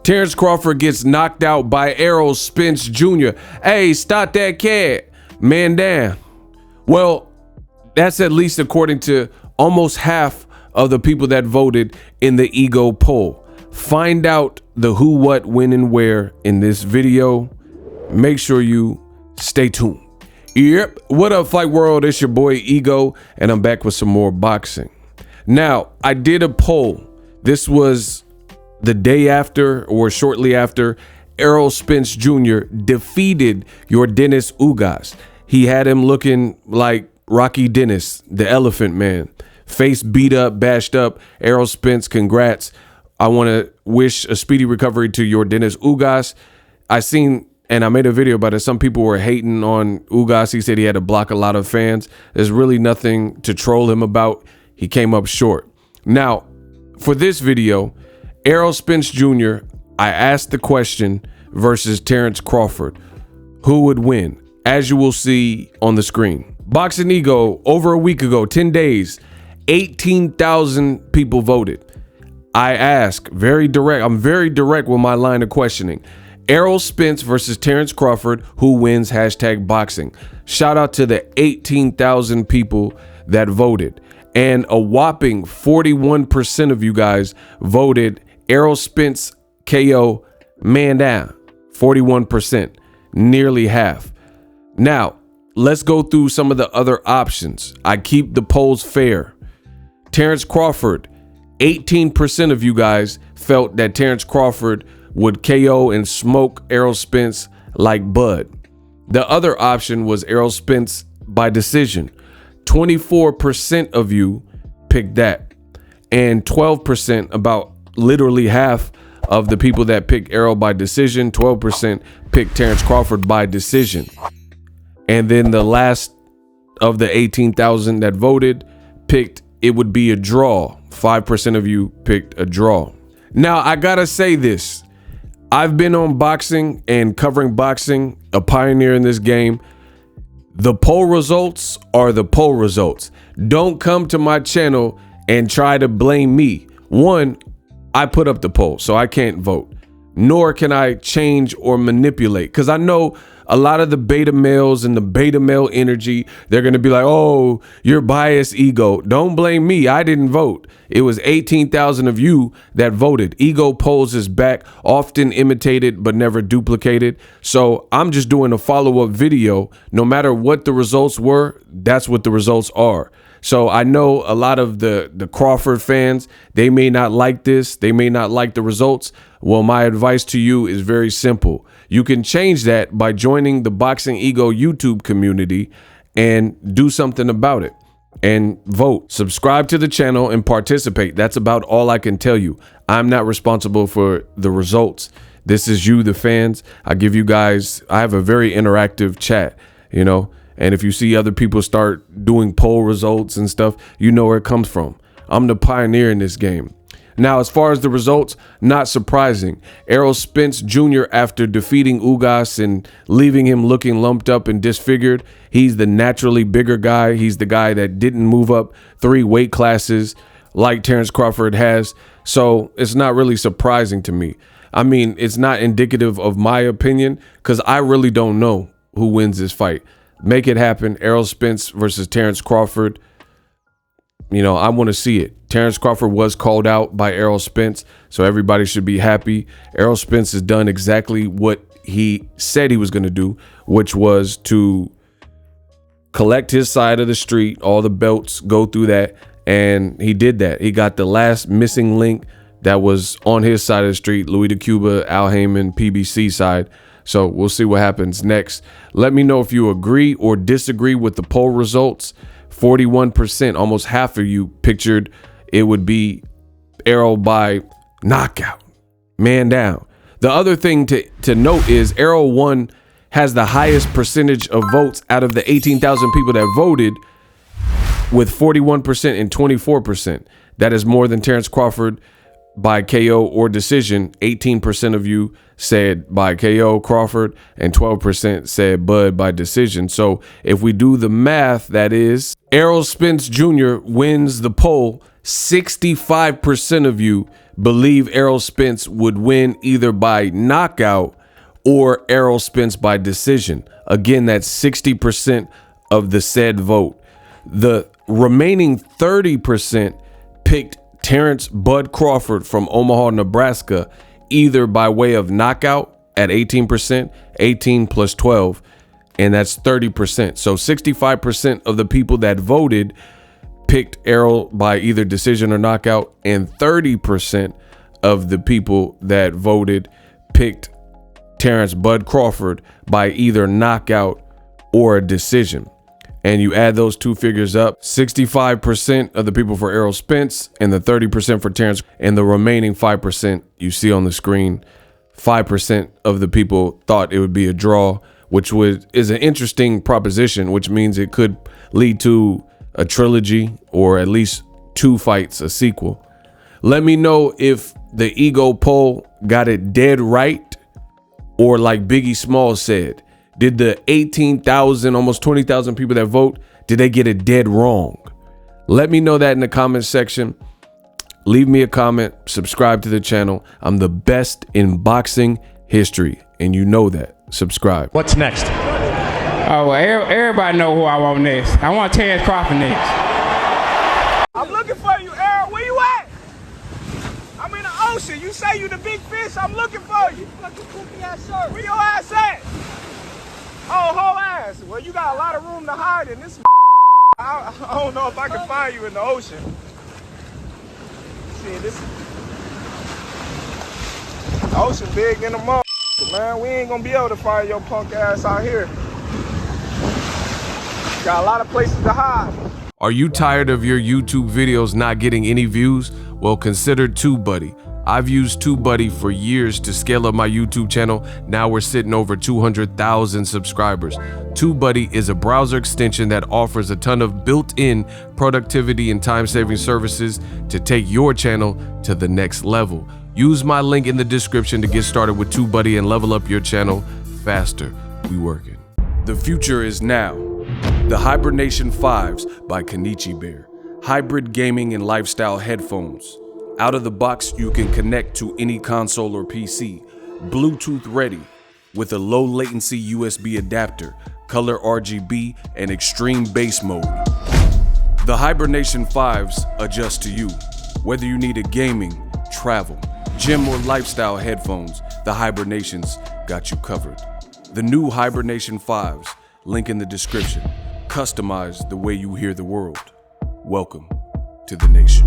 Terence Crawford gets knocked out by Errol Spence Jr. Hey, stop that cat. Man down. Well, that's at least according to almost half of the people that voted in the Ego poll. Find out the who, what, when, and where in this video. Make sure you stay tuned. Yep. What up, Fight World? It's your boy Ego, and I'm back with some more boxing. Now, I did a poll. This was the day after or shortly after Errol Spence Jr. defeated your Dennis Ugas. He had him looking like Rocky Dennis, the Elephant Man. Face beat up, bashed up. Errol Spence, congrats. I want to wish a speedy recovery to your Dennis Ugas. I seen, and I made a video about it, some people were hating on Ugas. He said he had to block a lot of fans. There's really nothing to troll him about. He came up short. Now, for this video, Errol Spence Jr., I asked the question versus Terence Crawford. Who would win? As you will see on the screen. Boxing Ego, over a week ago, 10 days, 18,000 people voted. I ask, very direct, I'm very direct with my line of questioning. Errol Spence versus Terence Crawford, who wins? #boxing. Shout out to the 18,000 people that voted. And a whopping 41% of you guys voted Errol Spence KO, man down. 41%, nearly half. Now, let's go through some of the other options. I keep the polls fair. Terence Crawford, 18% of you guys felt that Terence Crawford would KO and smoke Errol Spence like Bud. The other option was Errol Spence by decision. 24% of you picked that. And 12%, about literally half of the people that picked Errol by decision, 12% picked Terence Crawford by decision. And then the last of the 18,000 that voted picked it would be a draw. 5% of you picked a draw. Now, I gotta say this. I've been on boxing and covering boxing, a pioneer in this game. The poll results are the poll results. Don't come to my channel and try to blame me. One, I put up the poll, so I can't vote. Nor can I change or manipulate, because I know a lot of the beta males and the beta male energy, they're going to be like, oh, you're biased, Ego. Don't blame me. I didn't vote. It was 18,000 of you that voted. Ego polls is back, often imitated but never duplicated. So I'm just doing a follow-up video. No matter what the results were, that's what the results are. So I know a lot of the Crawford fans, they may not like this. They may not like the results. Well, my advice to you is very simple. You can change that by joining the Boxing Ego YouTube community and do something about it and vote. Subscribe to the channel and participate. That's about all I can tell you. I'm not responsible for the results. This is you, the fans. I give you guys, I have a very interactive chat, you know, and if you see other people start doing poll results and stuff, you know where it comes from. I'm the pioneer in this game. Now, as far as the results, not surprising. Errol Spence Jr., after defeating Ugas and leaving him looking lumped up and disfigured, he's the naturally bigger guy. He's the guy that didn't move up 3 weight classes like Terence Crawford has. So it's not really surprising to me. I mean, it's not indicative of my opinion because I really don't know who wins this fight. Make it happen. Errol Spence versus Terence Crawford. You know, I want to see it. Terence Crawford was called out by Errol Spence, so everybody should be happy. Errol Spence has done exactly what he said he was going to do, which was to collect his side of the street, all the belts, go through that, and he did that. He got the last missing link that was on his side of the street, Louis de Cuba, Al Heyman, PBC side. So we'll see what happens next. Let me know if you agree or disagree with the poll results. 41%, almost half of you pictured it would be Errol by knockout, man down. The other thing to note is Errol has the highest percentage of votes out of the 18,000 people that voted, with 41% and 24%. That is more than Terence Crawford by KO or decision. 18% of you said by KO Crawford and 12% said Bud by decision. So if we do the math, that is Errol Spence Jr. wins the poll. 65% of you believe Errol Spence would win either by knockout or Errol Spence by decision. Again, that's 60% of the said vote. The remaining 30% picked Terence Bud Crawford from Omaha, Nebraska, either by way of knockout at 18%, 18 plus 12, and that's 30%. So 65% of the people that voted picked Errol by either decision or knockout, and 30% of the people that voted picked Terence Bud Crawford by either knockout or a decision. And you add those two figures up, 65% of the people for Errol Spence and the 30% for Terence, and the remaining 5% you see on the screen. 5% of the people thought it would be a draw, which is an interesting proposition, which means it could lead to a trilogy or at least 2 fights, a sequel. Let me know if the ego poll got it dead right, or like Biggie Smalls said, did the 18,000, almost 20,000 people that vote, did they get it dead wrong? Let me know that in the comment section. Leave me a comment, subscribe to the channel. I'm the best in boxing history, and you know that. Subscribe. What's next? Oh, well, everybody know who I want next. I want Terence Crawford next. I'm looking for you, Errol. Where you at? I'm in the ocean. You say you the big fish. I'm looking for you. Fucking goofy ass shirt. Where your ass at? Oh, whole ass. Well, you got a lot of room to hide in this. I don't know if I can find you in the ocean. See, this the ocean big in the mud, man. We ain't gonna be able to find your punk ass out here. Got a lot of places to hide. Are you tired of your YouTube videos not getting any views? Well, consider TubeBuddy. I've used TubeBuddy for years to scale up my YouTube channel. Now we're sitting over 200,000 subscribers. TubeBuddy is a browser extension that offers a ton of built-in productivity and time-saving services to take your channel to the next level. Use my link in the description to get started with TubeBuddy and level up your channel faster. We working. The future is now. The Hibernation 5s by Kenichi Bear. Hybrid gaming and lifestyle headphones. Out of the box, you can connect to any console or PC. Bluetooth ready with a low latency USB adapter, color RGB, and extreme bass mode. The Hibernation 5s adjust to you. Whether you need a gaming, travel, gym, or lifestyle headphones, the Hibernations got you covered. The new Hibernation 5s, link in the description. Customize the way you hear the world. Welcome to the nation.